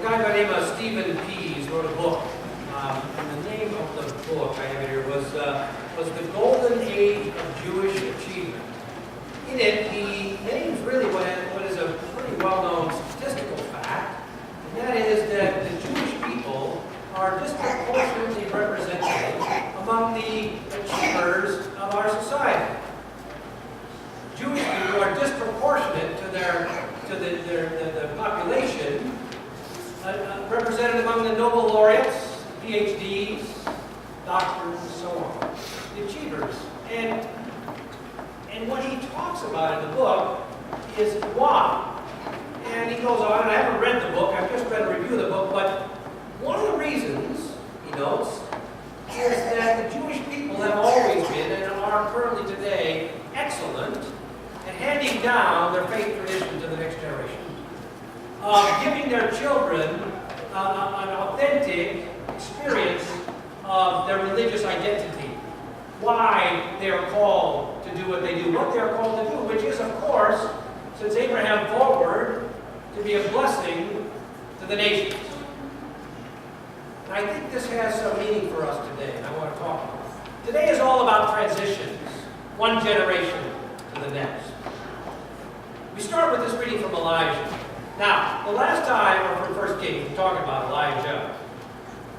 guy by the name of Stephen Pease wrote a book, and the name of the book, I have it here, was The Golden Age of Jewish Achievement. In it, he names really what is a pretty well-known statistical fact, and that is that the Jewish people are disproportionately represented among the achievers of our society. Jewish people are disproportionate to the population, represented among the Nobel laureates, PhDs, doctors, and so on, the achievers. And what he talks about in the book is why. And he goes on, and I haven't read the book, I've just read a review of the book, but one of the reasons, he notes, is that the Jewish people have always been, and are currently today, excellent at handing down their faith tradition to the next generation. Giving their children an authentic experience of their religious identity. Why they are called to do what they do, what they are called to do, which is, of course, since Abraham forward, to be a blessing to the nations. And I think this has some meaning for us today, and I want to talk about it. Today is all about transitions, one generation to the next. We start with this reading from Elijah. Now, the last time, or from 1 Kings, we're talking about Elijah.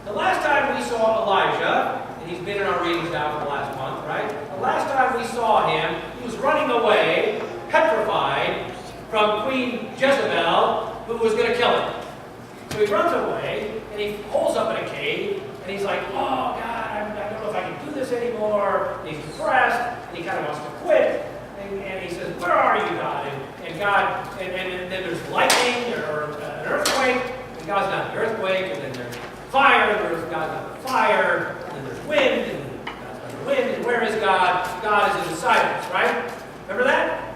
The last time we saw Elijah, and he's been in our readings now for the last month, right? The last time we saw him, he was running away, petrified, from Queen Jezebel, who was going to kill him. So he runs away, and he holes up in a cave, and he's like, oh, God, I don't know if I can do this anymore. And he's depressed, and he kind of wants to quit. And he says, where are you, God? And God, and then there's lightning or an earthquake, and God's not the earthquake, and then there's fire, and God's not the fire, and then there's wind, and God's not the wind, and where is God? God is in silence, right? Remember that?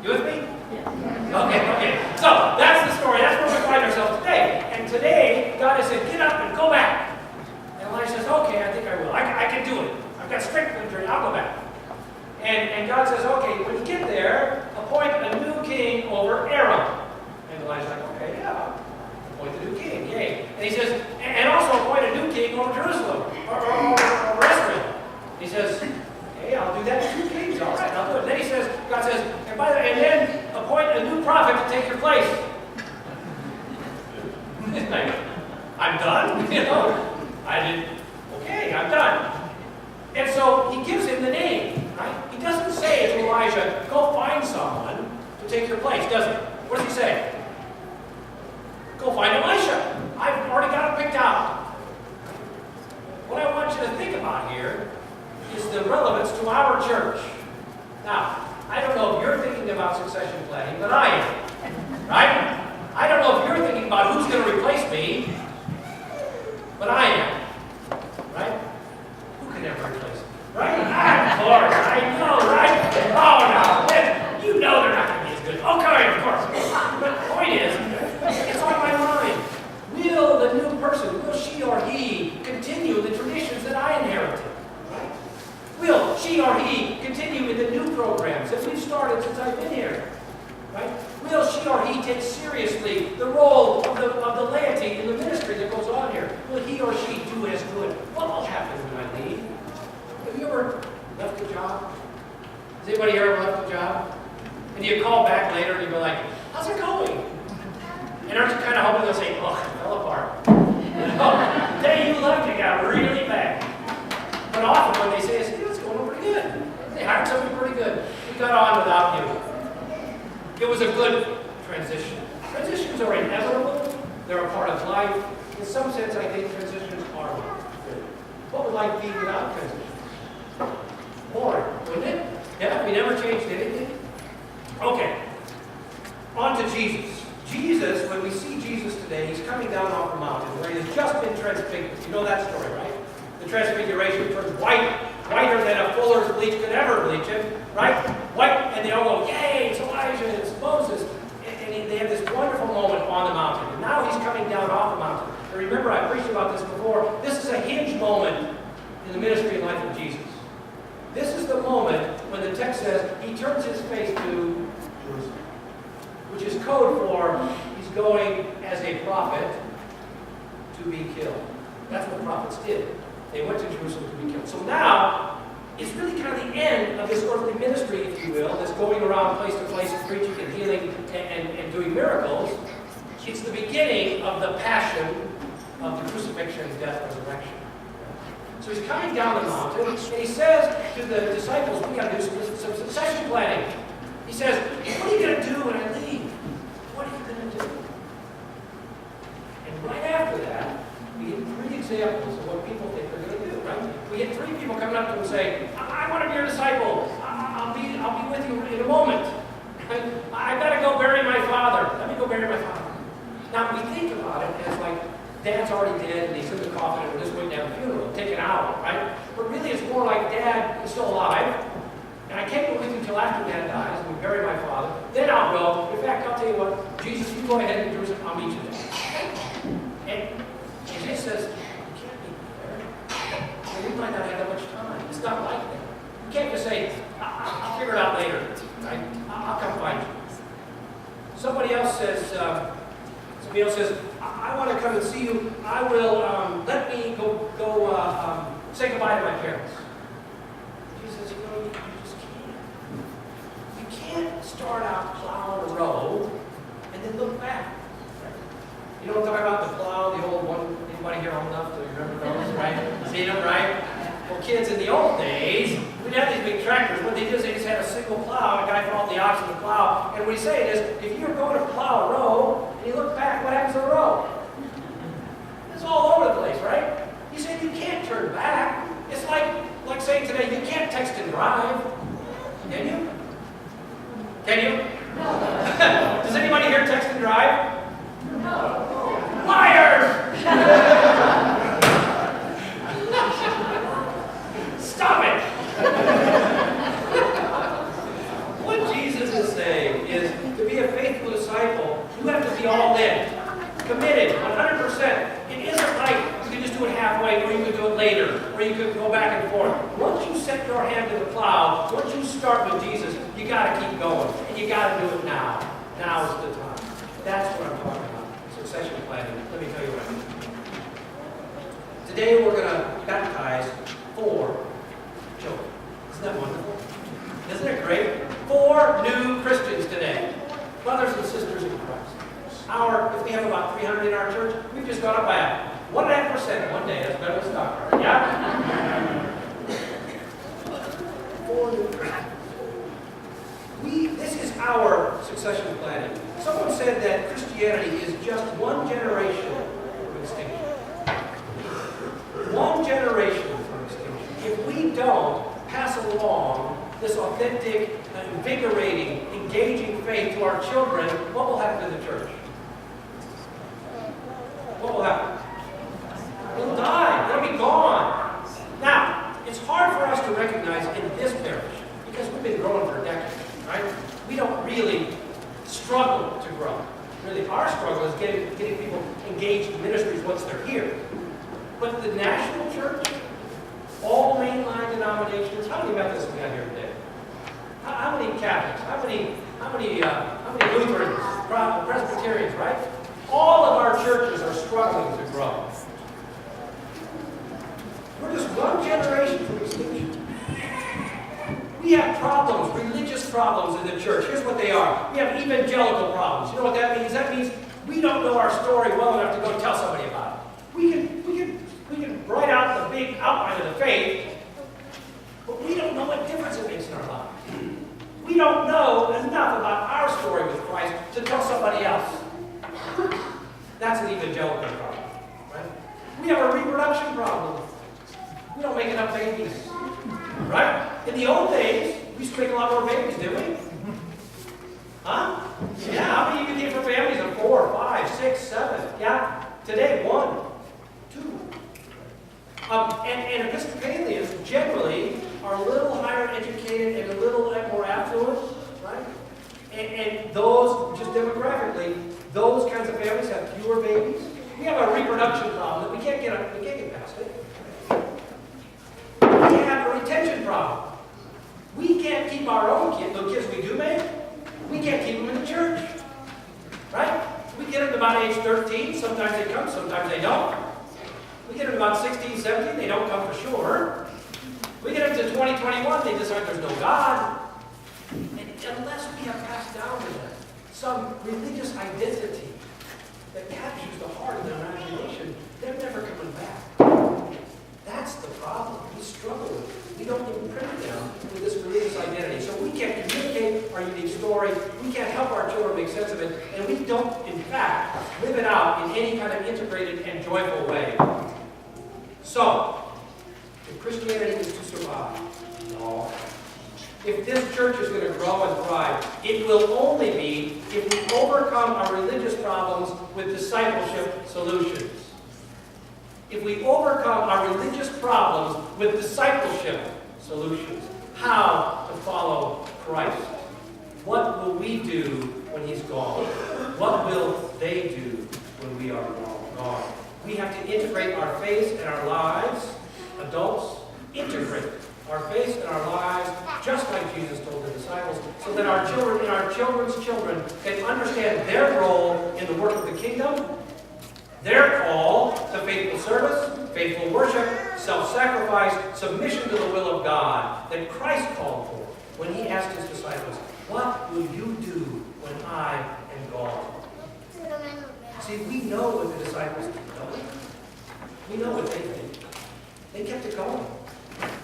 You with me? Yeah. Okay. So, that's the story. That's where we find ourselves today. And today, God has said, get up and go back. And Elijah says, okay, I think I will. I can do it. I've got strength in the journey. I'll go back. And God says, okay, when you get there, appoint a new king over Aram. And Elijah's like, okay, yeah, appoint a new king, yay. And he says, and also appoint a new king over Jerusalem, or Israel. He says, okay, I'll do that. 2 kings, all right, I'll do it. And then he says, God says, and then appoint a new prophet to take your place. I'm done, you know. Okay, I'm done. And so he gives him the name, right? He doesn't say to Elijah, go find someone to take your place, does he? What does he say? Go find Elisha. I've already got him picked out. What I want you to think about here is the relevance to our church. Now, I don't know if you're thinking about succession planning, but I am. Right? I don't know if you're thinking about who's going to replace me, but I am. Right? Who can ever replace me? Right? Of course, I know, right? Oh, no. You know they're not going to be as good. Okay, of course. But the point is, it's on my mind. Will the new person, will she or he continue the traditions that I inherited? Right? Will she or he continue with the new programs that we've started since I've been here? Right? Will she or he take seriously the role of the laity in the ministry that goes on here? Will he or she do as good? What will happen when I leave? Have you ever left a job? Has anybody here ever left a job? And you call back later and you go like, how's it going? And aren't you kind of hoping they'll say, oh, it fell apart. The day you left, it got really bad. But often when they say, it's going pretty good. They hired somebody pretty good. We got on without you. It was a good transition. Transitions are inevitable. They're a part of life. In some sense, I think transitions are good. What would life be without transitions? Boring, wouldn't it? Yeah, we never changed anything. Okay, on to Jesus. Jesus, when we see Jesus today, he's coming down off the mountain where he has just been transfigured. You know that story, right? The transfiguration turns whiter than a fuller's bleach could ever bleach him, right? White, and they all go, yay, it's Elijah, it's Moses. And they have this wonderful moment on the mountain. And now he's coming down off the mountain. And remember, I preached about this before. This is a hinge moment in the ministry and life of Jesus. This is the moment when the text says he turns his face to Jerusalem, which is code for he's going as a prophet to be killed. That's what prophets did. They went to Jerusalem to be killed. So now, it's really kind of the end of this earthly ministry, if you will, that's going around place to place preaching and healing and doing miracles. It's the beginning of the passion of the crucifixion, death, resurrection. So he's coming down the mountain, and he says to the disciples, we got to do some succession planning. He says, what are you going to do when I leave? What are you going to do? And right after that, we get 3 examples of what people think they're going to do, right? We get 3 people coming up to him and say, I want to be your disciple. I'll be with you in a moment. I've got to go bury my father. Let me go bury my father. Now, we think about it as like, Dad's already dead, and he's in the coffin, and we're just waiting to have a funeral. It'll take an hour, right? But really, it's more like Dad is still alive, and I can't go with you until after Dad dies, and we bury my father. Then I'll go. In fact, I'll tell you what, Jesus, you go ahead and Jerusalem. I'll meet you there. And Jesus says, you can't meet me there. And we might not have that much time. It's not like that. You can't just say, I'll figure it out later, right? I'll come find you. Somebody else says, I want to come and see you. I will, let me go say goodbye to my parents. Jesus says, you just can't. You can't start out plowing a road and then look back. You know what I'm talking about? The plow, the old one. Anybody here old enough to remember those, right? Seen them, right? Well, kids, in the old days, we'd have these big tractors. What they did is they just had a single plow, and a guy for all the oxen to plow. And what he's saying is, if you're going to plow a road, and you look back, what happens to the road? It's all over the place, right? He said you can't turn back. It's like saying today, you can't text and drive. Can you? Can you? No. Does anybody here text and drive? No. Liars! Stop it! What Jesus is saying is, to be a faithful disciple, you have to be all in, committed, 100%. It isn't like you can just do it halfway, or you can do it later, or you can go back and forth. Once you set your hand to the plow, once you start with Jesus, you got to keep going, and you got to do it now. Now is the time. That's what I'm talking about. Succession planning. Let me tell you what I mean. Today we're going to baptize 4 children. Isn't that wonderful? Isn't it great? 4 new Christians today. Brothers and sisters in Christ. If we have about 300 in our church, we've just gone up by 1.5% one day. That's better than stock market. Yeah? 4 new Christians. This is our succession planning. Someone said that Christianity is just one generation from extinction. 1 generation from extinction. If we don't pass along this authentic, invigorating, engaging faith to our children, what will happen to the church? What will happen? We'll die. They'll be gone. Now, it's hard for us to recognize in this parish, because we've been growing for decades, right? We don't really struggle to grow. Really, our struggle is getting people engaged in ministries once they're here. But the national church, all mainline denominations, how many Methodists we got here today? How many Catholics? How many Lutherans? Presbyterians, right? All of our churches are struggling to grow. We're just 1 generation from extinction. We have problems, religious problems in the church. Here's what they are. We have evangelical problems. You know what that means? That means we don't know our story well enough to go tell somebody about it. We can write out the big outline of the faith, but we don't know what difference it makes in our lives. We don't know enough about our story with Christ to tell somebody else. That's an evangelical problem, right? We have a reproduction problem. We don't make enough babies, right? In the old days, we used to make a lot more babies, didn't we? Huh? Yeah, how many of you came from families of 4, 5, 6, 7? Yeah? Today, 1, 2. And Episcopalians generally are a little higher educated and a little more affluent, right? And those, just demographically, those kinds of families have fewer babies. We have a reproduction problem that we can't get past it. We have a retention problem. We can't our own kids, the kids we do make, we can't keep them in the church. Right? We We get them to about age 13. Sometimes they come, sometimes they don't. We get them to about 16, 17. They don't come for sure. We get them to 20, 21. They decide there's no God. And unless we have passed down to them some religious identity that captures the heart of their imagination, they're never coming back. That's the problem. We struggle with it. We don't imprint them with this religious identity. So we can't communicate our unique story. We can't help our children make sense of it. And we don't, in fact, live it out in any kind of integrated and joyful way. So, if Christianity is to survive, no. If this church is going to grow and thrive, it will only be if we overcome our religious problems with discipleship solutions. If we overcome our religious problems with discipleship solutions, how to follow Christ. What will we do when He's gone? What will they do when we are gone? We have to integrate our faith and our lives. Adults, integrate our faith and our lives, just like Jesus told the disciples, so that our children and our children's children can understand their role in the work of the kingdom, their call to faithful service, faithful worship, self-sacrifice, submission to the will of God that Christ called for when He asked His disciples, "What will you do when I am gone?" See, we know what the disciples did, don't we? We know what they did. They kept it going.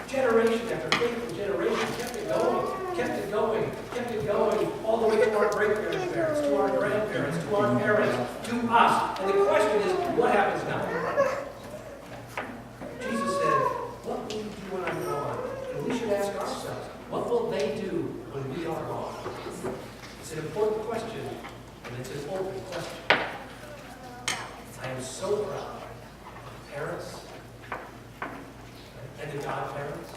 Generation after faithful generation kept it going, kept it going, kept it going, all the way to our great-grandparents, to our grandparents, to our parents, to us. And the question is, what happens now? Jesus said, "What will you do when I'm gone?" And we should ask ourselves, what will they do when we are gone? It's an important question, and it's an open question. I am so proud of parents and the godparents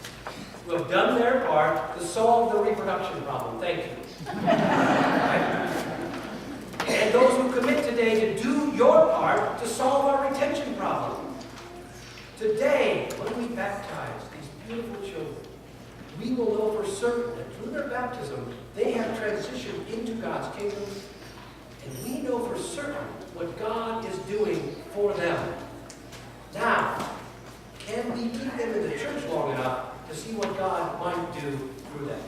who have done their part to solve the reproduction problem. Thank you. Right? And those who commit today to do your part to solve our retention problem. Today, when we baptize these beautiful children, we will know for certain that through their baptism, they have transitioned into God's kingdom. And we know for certain what God is doing for them. Now, can we keep them in the church long enough to see what God might do through them?